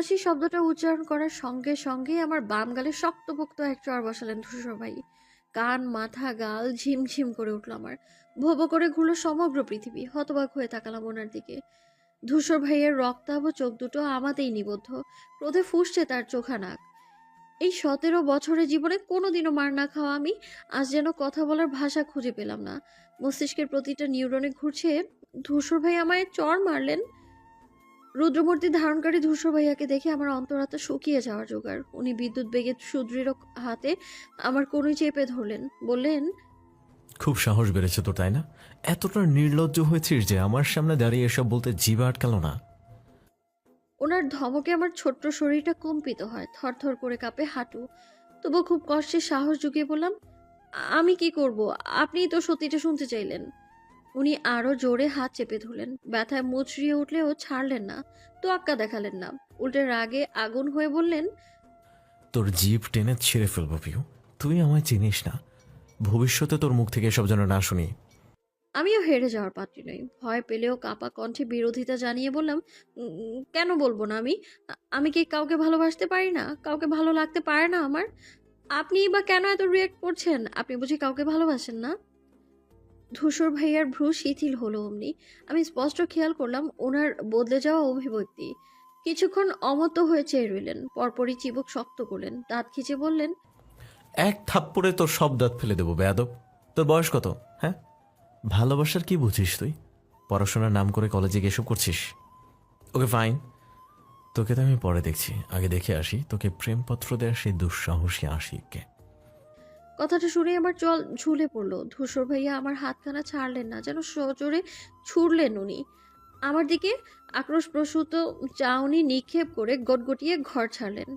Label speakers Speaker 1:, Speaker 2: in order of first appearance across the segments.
Speaker 1: ভালোবাসি শব্দটা উচ্চারণ করার সঙ্গে সঙ্গেই আমার বাম গালে শক্তপোক্ত এক চড় বসালেন ধূসর ভাই। কান মাথা গাল ঝিমঝিম করে উঠল আমার। ভোবো করে ঘুরল সমগ্র পৃথিবী। হতবাক হয়ে তাকালাম ওনার দিকে। ধূসর ভাইয়ের রক্তাভ চোখ দুটো আমাতেই নিবদ্ধ। ক্রোধে ফুঁসছে তার চোখা নাক। এই 17 বছরের জীবনে কোনোদিনও মার না খাওয়া আমি আজ যেন কথা বলার ভাষা খুঁজে পেলাম না। মস্তিষ্কের প্রতিটা নিউরনে ঘুরছে, ধূসর ভাই আমায় চড় মারলেন। রুদ্রমূর্তি ধারণকারী ধূসর ভাইয়াকে দেখে আমার অন্তরাত্মা শুকিয়ে যাওয়ার জোগাড়। উনি বিদ্যুৎ বেগে সুদৃঢ় হাতে আমার কনুই চেপে ধরলেন, বললেন,
Speaker 2: খুব সাহস বেড়েছে তো, তাই না? এতটা নির্লজ্জ হয়েছিস যে আমার সামনে দাঁড়িয়ে এসব বলতে জিভে আটকালো না?
Speaker 1: ওনার ধমকে আমার ছোট্ট শরীরটা কম্পিত হয়, থরথর করে কাঁপে হাঁটু। তবু খুব কষ্টে সাহস জুগিয়ে বললাম, আমি কি করব? আপনিই তো সত্যিটা শুনতে চাইলেন। উনি আরো জোরে হাত চেপে ধরলেন। ব্যথায় মুচড়িয়ে উঠলেও ছাড়লেন না, তোয়াক্কা দেখালেন না। উল্টে রাগে আগুন হয়ে বললেন,
Speaker 2: তোর জিভ টেনে ছিঁড়ে ফেলবো পিউ। তুই আমায় চিনিস না। ভবিষ্যতে তোর মুখ থেকে এসব যেন না শুনি।
Speaker 1: আমিও হেরে যাওয়ার পাত্রী নই। ভয় পেলেও কাঁপা কণ্ঠে বিরোধিতা জানিয়ে বললাম, কেন বলবো না আমি? আমি কি কাউকে ভালোবাসতে পারি না? কাউকে ভালো লাগতে পারে না আমার? আপনিই বা কেন এত রিয়েক্ট করছেন? আপনি বুঝি কাউকে ভালোবাসেন না? ধূসর ভাইয়ার ভ্রু শিথিল হলো অমনি। আমি স্পষ্ট খেয়াল করলাম ওনার বদলে যাওয়া অভিব্যক্তি। কিছুক্ষণ অমত হয়ে চেয়ে রইলেন, পরপরই চিবুক শক্ত করলেন, দাঁত খিচে বললেন,
Speaker 2: এক থাপ্পড়ে তোর সব দাঁত ফেলে দেবো বেয়াদব। তোর বয়স কত? হ্যাঁ, ভালোবাসার কি বুঝিস তুই? পড়াশোনার নাম করে কলেজে গিয়ে এসব করছিস? ওকে ফাইন, তোকে তো আমি পরে দেখছি। আগে দেখে আসি তোকে প্রেমপত্র দেওয়ার সেই দুঃসাহসী আশিককে।
Speaker 1: কথাটা শুনে আমার জল ঝুলে পড়লো। ধূসর ভাইয়া আমার হাতখানা ছাড়লেন না, যেন সজোরে ছুড়লেন উনি আমার দিকে। আক্রোশ প্রসূত চাউনি নিক্ষেপ করে গটগটিয়ে ঘর ছাড়লেন।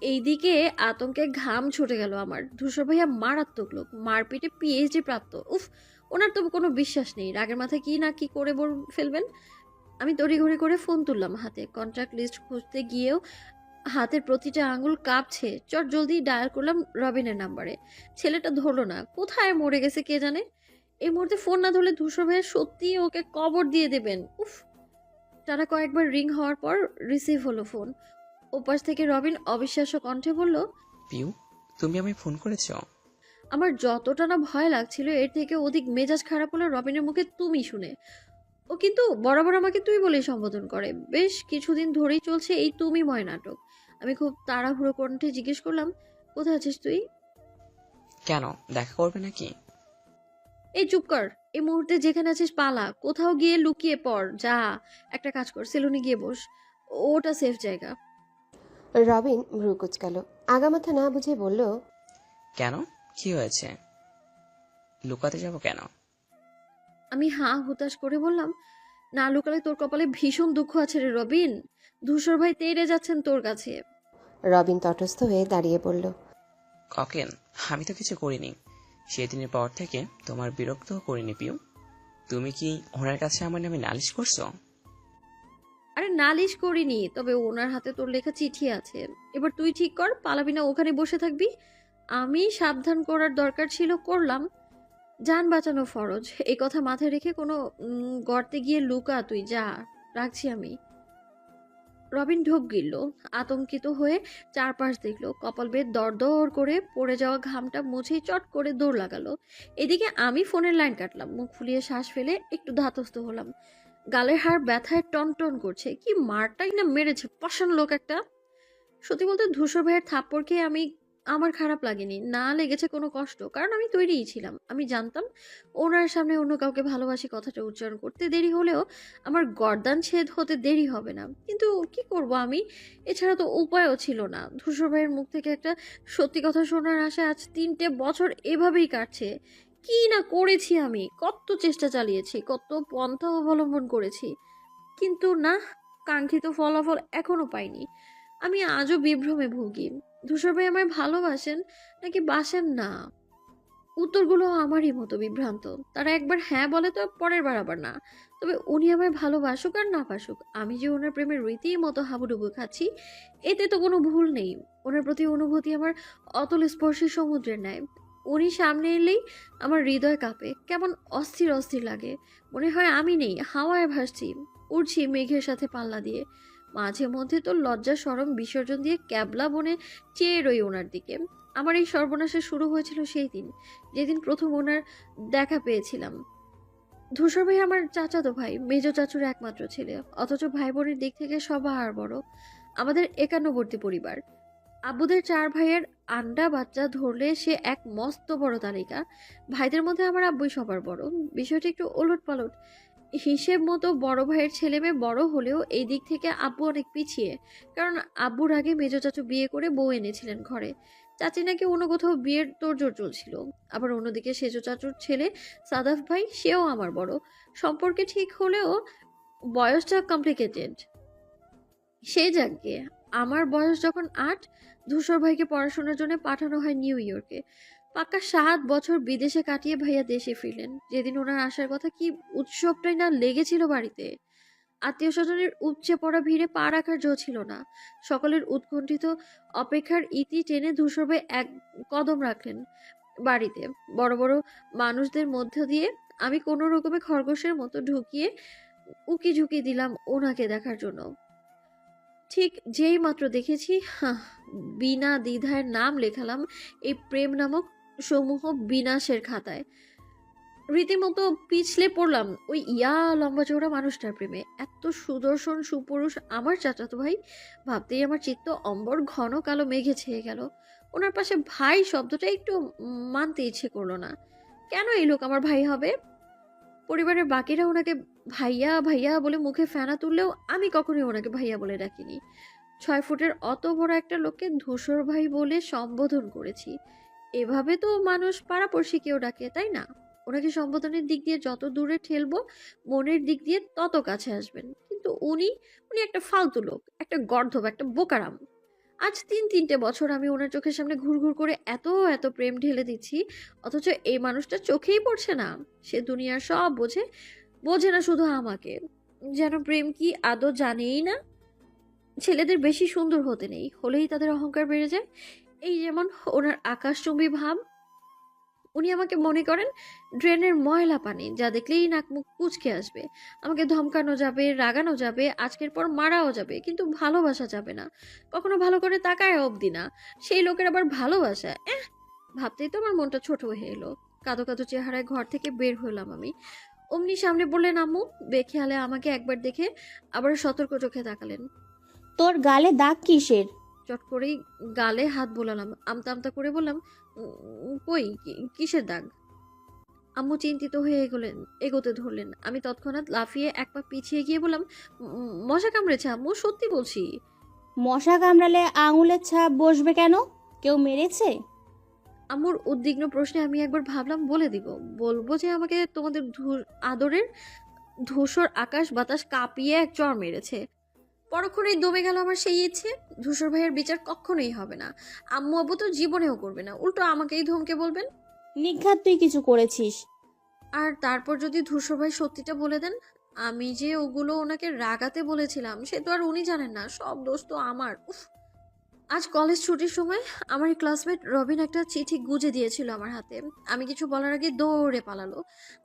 Speaker 1: এইদিকে আতঙ্কে ঘাম ছুটে গেল আমার। ধূসর ভাইয়া মারাত্মক লোক, মারপিটে পিএইচডি প্রাপ্ত। উফ, ওনার তো কোনো বিশ্বাস নেই। রাগের মাথায় কি না কি করে ফেলবেন। আমি তড়িঘড়ি করে ফোন তুললাম হাতে। কন্ট্যাক্ট লিস্ট খুঁজতে গিয়েও হাতের প্রতিটা আঙুল কাঁপছে। চট জলদি ডায়াল করলাম রবিনের নাম্বারে। ছেলেটা ধরলো না, কোথায় মরে গেছে কে জানে। এই মুহূর্তে ফোন না ধরলে ধূসর ভাইয়া সত্যি ওকে কবর দিয়ে দেবেন। উফ। টানা কয়েকবার রিং হওয়ার পর রিসিভ হলো ফোন। ওপাশ থেকে রবিন অবিশ্বাস্য কণ্ঠে বলল,
Speaker 3: পিউ, তুমি আমায় ফোন করেছো?
Speaker 1: আমার যতটা না ভয় লাগছিল এর থেকে অধিক মেজাজ খারাপ হলো রবিনের মুখে তুমি শুনে। ও কিন্তু বরাবর আমাকে তুই বলেই সম্বোধন করে। বেশ কিছুদিন ধরেই চলছে এই তুমিময় নাটক। আমি খুব তাড়াহুড়ো কণ্ঠে জিজ্ঞেস করলাম, কোথায় আছিস তুই?
Speaker 3: কেন, দেখা করবে নাকি?
Speaker 1: এই চুপ কর। এই মুহূর্তে যেখানে আছিস পালা, কোথাও গিয়ে লুকিয়ে পড় যা। একটা কাজ কর, সেলুনে গিয়ে বস, ওটা সেফ জায়গা।
Speaker 4: রবিন ভ্রু কুচকাল, আগামাথা না বুঝে বলল,
Speaker 3: কেন, কি হয়েছে? লুকাতে যাব কেন?
Speaker 1: আমি হাঁ হুতাশ করে বললাম, না লুকালে তোর কপালে ভীষণ দুঃখ আছে রে রবিন। ধূসর ভাই তেড়ে যাচ্ছেন তোর কাছে।
Speaker 4: রবিন তটস্থ হয়ে দাঁড়িয়ে পড়ল।
Speaker 3: ককেন, আমি তো কিছু করিনি। সেদিনের পর থেকে তোমার বিরক্ত করিনি পিউ। তুমি কি ওনার কাছে আমার নামে নালিশ করছো?
Speaker 1: আরে নালিশ করিনি, তবে ওনার হাতে তোর লেখা চিঠি আছে। এবার তুই ঠিক কর, পালাবি না ওখানে বসে থাকবি? আমি সাবধান করার দরকার ছিল, করলাম। জান বাঁচানো ফরজ, এই কথা মাথায় রেখে কোনো গর্তে গিয়ে লুকা তুই, যা। রাখছি আমি। রবিন ঢোক গিলল, আতঙ্কিত হয়ে চারপাশ দেখলো। কপাল বেয়ে দরদর করে পড়ে যাওয়া ঘামটা মুছেই চট করে দৌড় লাগালো। এদিকে আমি ফোনের লাইন কাটলাম। মুখ ফুলিয়ে শ্বাস ফেলে একটু ধাতস্থ হলাম। গালের হাড় ব্যথায় টনটন করছে। কি মারটাই না মেরেছে পাষাণ লোক একটা। সত্যি বলতে ধূসর ভাইয়ের থাপ্পড় খেয়ে আমার খারাপ লাগেনি, না লেগেছে কোনো কষ্ট, কারণ আমি তৈরিই ছিলাম। আমি জানতাম ওনার সামনে অন্য কাউকে ভালোবাসি কথাটা উচ্চারণ করতে দেরি হলেও আমার গর্দান ছেদ হতে দেরি হবে না। কিন্তু কি করব আমি? এছাড়া তো উপায়ও ছিল না। ধূসর ভাইয়ের মুখ থেকে একটা সত্যি কথা শোনার আশা আজ 3টে বছর এভাবেই কাটছে। কি না করেছি আমি, কত চেষ্টা চালিয়েছি, কত পন্থা অবলম্বন করেছি, কিন্তু না, কাঙ্ক্ষিত ফলাফল এখনো পাইনি। আমি আজও বিভ্রমে ভুগি। ধূসর ভাই আমায় ভালোবাসেন নাকি বাসেন না, উত্তরগুলো আমারই মতো বিভ্রান্ত। তারা একবার হ্যাঁ বলে তো পরের বার আবার না। তবে উনি আমায় ভালোবাসুক আর না বাসুক, আমি যে ওনার প্রেমের রীতির মতো হাবুডুবু খাচ্ছি, এতে তো কোনো ভুল নেই। ওনার প্রতি অনুভূতি আমার অতল স্পর্শী সমুদ্রের ন্যায়। উনি সামনে এলেই আমার হৃদয় কাঁপে, কেমন অস্থির অস্থির লাগে। মনে হয় আমি নেই, হাওয়ায় ভাসছি, উড়ছি মেঘের সাথে পাল্লা দিয়ে। মাঝে মধ্যে তো লজ্জা শরম বিসর্জন দিয়ে ক্যাবলা বনে চেয়ে রই ওনার দিকে। আমার এই সর্বনাশা শুরু হয়েছিল সেই দিন, যেদিন প্রথম ওনার দেখা পেয়েছিলাম। ধূসর ভাই আমার চাচাতো ভাই, মেজো চাচুর একমাত্র ছেলে, অথচ ভাই বোনের দিক থেকে সবার বড়। আমাদের একান্নবর্তী পরিবার। আব্বুদের 4 ভাইয়ের আন্ডা বাচ্চা ধরলে সে এক মস্ত বড় তালিকা। ভাইদের মধ্যে আমার আব্বুই সবার বড়। বিষয়টা একটু ওলটপালট। হিসেব মতো বড় ভাইয়ের ছেলে মেয়ে বড় হলেও এই দিক থেকে আব্বু অনেক পিছিয়ে। কারণ আব্বুর আগে মেজো চাচু বিয়ে করে বউ এনেছিলেন ঘরে। চাচি নাকি অন্য কোথাও বিয়ের তোড়জোড় চলছিল। আবার অন্যদিকে সেজো চাচুর ছেলে সাদাফ ভাই, সেও আমার বড়। সম্পর্কে ঠিক হলেও বয়সটা কমপ্লিকেটেড। সে যাকগে, আমার বয়স যখন 8, ধূসর ভাইকে পড়াশোনার জন্য পাঠানো হয় নিউ ইয়র্কে। পাক্কা 7 বছর বিদেশে কাটিয়ে ভাইয়া দেশে ফিরলেন। যেদিন ওনার আসার কথা, কি উৎসবটাই না লেগেছিল বাড়িতে। আত্মীয় স্বজনের উপচে পড়া ভিড়ে পা রাখার জো ছিল না। সকলের উৎকণ্ঠিত অপেক্ষার ইতি টেনে ধূসর ভাই এক কদম রাখলেন বাড়িতে। বড় বড় মানুষদের মধ্য দিয়ে আমি কোনো রকমে খরগোশের মতো ঢুকিয়ে উকি ঝুঁকি দিলাম ওনাকে দেখার জন্য। ঠিক যেই মাত্র দেখেছি, বিনা দ্বিধায় নাম লেখালাম এই প্রেম নামক সমূহ বিনাশের খাতায়। রীতিমতো পিছলে পড়লাম ওই লম্বা চৌড়া মানুষটার প্রেমে। এত সুদর্শন সুপুরুষ আমার চাচাতো ভাই, ভাবতেই আমার চিত্ত অম্বর ঘন কালো মেঘে ছেয়ে গেল। ওনার পাশে ভাই শব্দটা একটু মানতে ইচ্ছে করলো না। কেন এই লোক আমার ভাই হবে? পরিবারের বাকিরা ওনাকে ভাইয়া ভাইয়া বলে মুখে ফেনা তুললেও আমি কখনোই ওনাকে ভাইয়া বলে ডাকিনি। 6 ফুটের অত বড় একটা লোককে ধূসর ভাই বলে সম্বোধন করেছি। এভাবে তো মানুষ পাড়াপড়শি কেউ ডাকে, তাই না? ওনাকে সম্বোধনের দিক দিয়ে যত দূরে ঠেলবো, মনের দিক দিয়ে তত কাছে আসবেন। কিন্তু উনি উনি একটা ফালতু লোক, একটা গর্দভ, একটা বোকারাম। আজ 3 বছর আমি ওনার চোখের সামনে ঘুরঘুর করে এত এত প্রেম ঢেলে দিচ্ছি, অথচ এই মানুষটা চোখেই পড়ছে না। সে দুনিয়ার সব বোঝে, বোঝে না শুধু আমাকে। যেন প্রেম কি আদৌ জানেই না। ছেলেদের বেশি সুন্দর হতে নেই, হলেই তাদের অহংকার বেড়ে যায়। এই যেমন ওনার আকাশচুম্বী ভাব। উনি আমাকে মনে করেন ড্রেনের ময়লা পানি, যা দেখলেই নাক মুখ কুঁচকে আসবে। আমাকে ধমকানো যাবে, রাগানো যাবে, আজকের পর মারাও যাবে, কিন্তু ভালোবাসা যাবে না। কখনো ভালো করে তাকায় অবধি না। সেই লোকের আবার ভালোবাসা, ভাবতেই তো আমার মনটা ছোট হয়ে এলো। কাঁদো কাঁদো চেহারায় ঘর থেকে বের হলাম আমি। অমনি সামনে বললেন আম্মু। বেখেয়ালে আমাকে একবার দেখে আবার সতর্ক চোখে তাকালেন।
Speaker 5: তোর গালে দাগ কিসের?
Speaker 1: চট করেই গালে হাত বোলালাম। আমতা আমতা করে বললাম, কই কিসের দাগ?" আম্মু চিন্তিত হয়ে এগোতে ধরলেন। আমি তৎক্ষণাৎ লাফিয়ে এক পা পিছিয়ে গিয়ে বললাম, মশা কামড়েছে আম্মু, সত্যি বলছি।"
Speaker 5: মশা কামড়ালে আঙুলের ছাপ বসবে কেন? কেউ মেরেছে?
Speaker 1: আম্মুর উদ্বিগ্ন প্রশ্নে আমি একবার ভাবলাম বলে দিব, বলবো যে আমাকে তোমাদের আদরের ধূসর আকাশ বাতাস কাঁপিয়ে এক চড় মেরেছে। পরক্ষণেই দমে গেল আমার সেই ইচ্ছে। ধূসর ভাইয়ের বিচার কখনোই হবে না, আম্মু আব্বু তো জীবনেও করবে না, উল্টো আমাকেই ধমকে বলবেন।
Speaker 5: নিঘাত তুই কিছু করেছিস?
Speaker 1: আর তারপর যদি ধূসর ভাই সত্যিটা বলে দেন, আমি যে ওগুলো ওনাকে রাগাতে বলেছিলাম, সে তো আর উনি জানেন না, সব দোষ তো আমার। উফ। আজ কলেজ ছুটির সময় আমার ক্লাসমেট রবিন একটা চিঠি গুজে দিয়েছিল আমার হাতে। আমি কিছু বলার আগে দৌড়ে পালালো।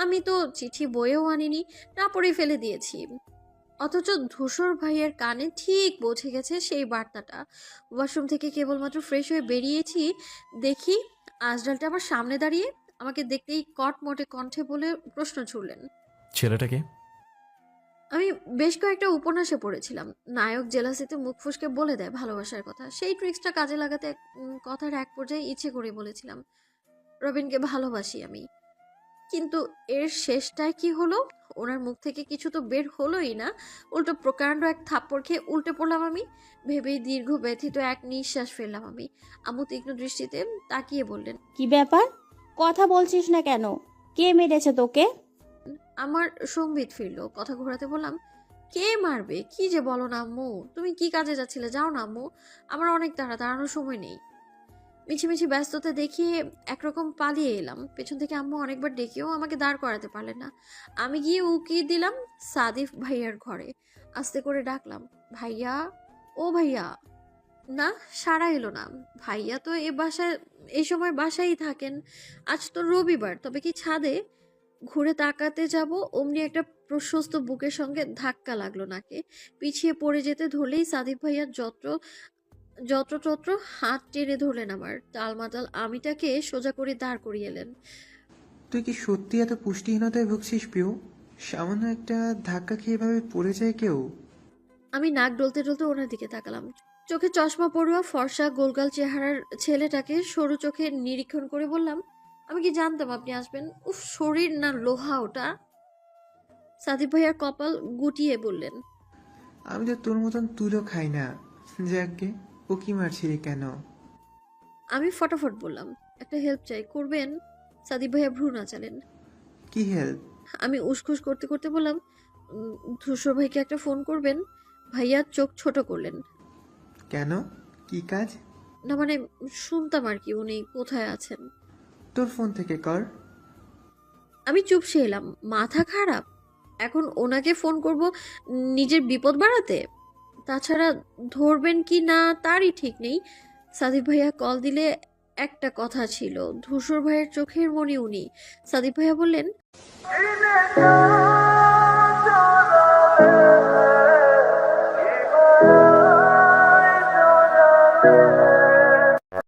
Speaker 1: আমি তো চিঠি বইয়েও আনিনি, না পড়ে ফেলে দিয়েছি। অথচ ধূসর ভাইয়ের কানে ঠিক পৌঁছে গেছে সেই বার্তাটা। ওয়াশরুম থেকে কেবলমাত্র ফ্রেশ হয়ে বেরিয়েছি, দেখি আজডালটা আমার সামনে দাঁড়িয়ে। আমাকে দেখতেই কটমটে কণ্ঠে বলে প্রশ্ন ছুড়লেন।
Speaker 2: ছেলেটাকে?
Speaker 1: আমি বেশ কয়েকটা উপন্যাসে পড়েছিলাম, নায়ক জেলাসিতে মুখ ফুসকে বলে দেয় ভালোবাসার কথা। সেই ট্রিক্সটা কাজে লাগাতে কথার এক পর্যায়ে ইচ্ছে করে বলেছিলাম, রবিনকে ভালোবাসি আমি। কিন্তু এর শেষটায় কি হলো? ওনার মুখ থেকে কিছু তো বের হলোই না, উল্টো প্রকাণ্ড এক থাপ্পড় খেয়ে উল্টে পড়লাম আমি। ভেবেই দীর্ঘ ব্যথিত এক নিঃশ্বাস ফেললাম আমি। আম্মু তীক্ষ্ণ দৃষ্টিতে তাকিয়ে বললেন,
Speaker 5: কি ব্যাপার? কথা বলছিস না কেন? কে মেরেছে তোকে?
Speaker 1: আমার সম্বিত ফিরলো। কথা ঘোরাতে বললাম, কে মারবে? কি যে বলো না আম্মু, তুমি কি কাজে যাচ্ছিলে? যাও না আম্মু, আমার অনেক দাঁড়ানোর সময় নেই। মিছিমিছি ব্যস্ততা দেখিয়ে একরকম পালিয়ে এলাম। পেছন থেকে আম্মু অনেকবার ডেকেও আমাকে দাঁড় করাতে পারলেন না। আমি গিয়ে উকি দিলাম সাদিফ ভাইয়ার ঘরে। আস্তে করে ডাকলাম, ভাইয়া, ও ভাইয়া। না, সাড়া এলো না। ভাইয়া তো এই সময় বাসায় থাকেন। আজ তো রবিবার, তবে কি ছাদে? ঘুরে তাকাতে যাব অমনি একটা প্রশস্ত বুকের সঙ্গে ধাক্কা লাগলো নাকে। পিছিয়ে পড়ে যেতে ধরলেই সাদিক ভাইয়া যত্রতত্র হাত টেনে ধরলেন আমার। টালমাটাল আমিটাকে সোজা করে দাঁড় করিয়ে এলেন।
Speaker 6: তুই কি সত্যি এত পুষ্টিহীনতায় ভুগছিস পিউ? সামান্য একটা ধাক্কা খেয়ে এভাবে পড়ে যায় কেউ?
Speaker 1: আমি নাক ডলতে ডলতে ওনার দিকে তাকালাম। চোখে চশমা পড়ুয়া ফর্সা গোলগাল চেহারার ছেলেটাকে সরু চোখে নিরীক্ষণ করে বললাম, আমি কি জানতাম আপনি আসবেন? উফ, শরীর না লোহা ওটা। সাদিক ভাইয়ার কপাল গুটিয়ে বললেন,
Speaker 6: আমি তো তোর মতন তুলো খাই না। যাকগে, ও কি মারছিলি কেন?
Speaker 1: আমি ফটাফট বললাম, একটা হেল্প চাই, করবেন? সাদিক ভাইয়া ভ্রু নাচালেন।
Speaker 6: কি হেল্প?
Speaker 1: আমি উসখুস করতে করতে বললাম, ধূসর ভাইকে একটা ফোন করবেন। ভাইয়া চোখ ছোট করলেন।
Speaker 6: কেন? কি কাজ?
Speaker 1: না মানে শুনতাম আর কি উনি কোথায় আছেন।
Speaker 6: তোর ফোন থেকে কর।
Speaker 1: আমি চুপসে এলাম। মাথা খারাপ? এখন ওনাকে ফোন করব নিজের বিপদ বাড়াতে? তাছাড়া ধরবেন কি না তারই ঠিক নেই। সাদিক ভাইয়া কল দিলে একটা কথা ছিল, ধূসর ভাইয়ের চোখের মনি উনি। সাদিক ভাইয়া বললেন,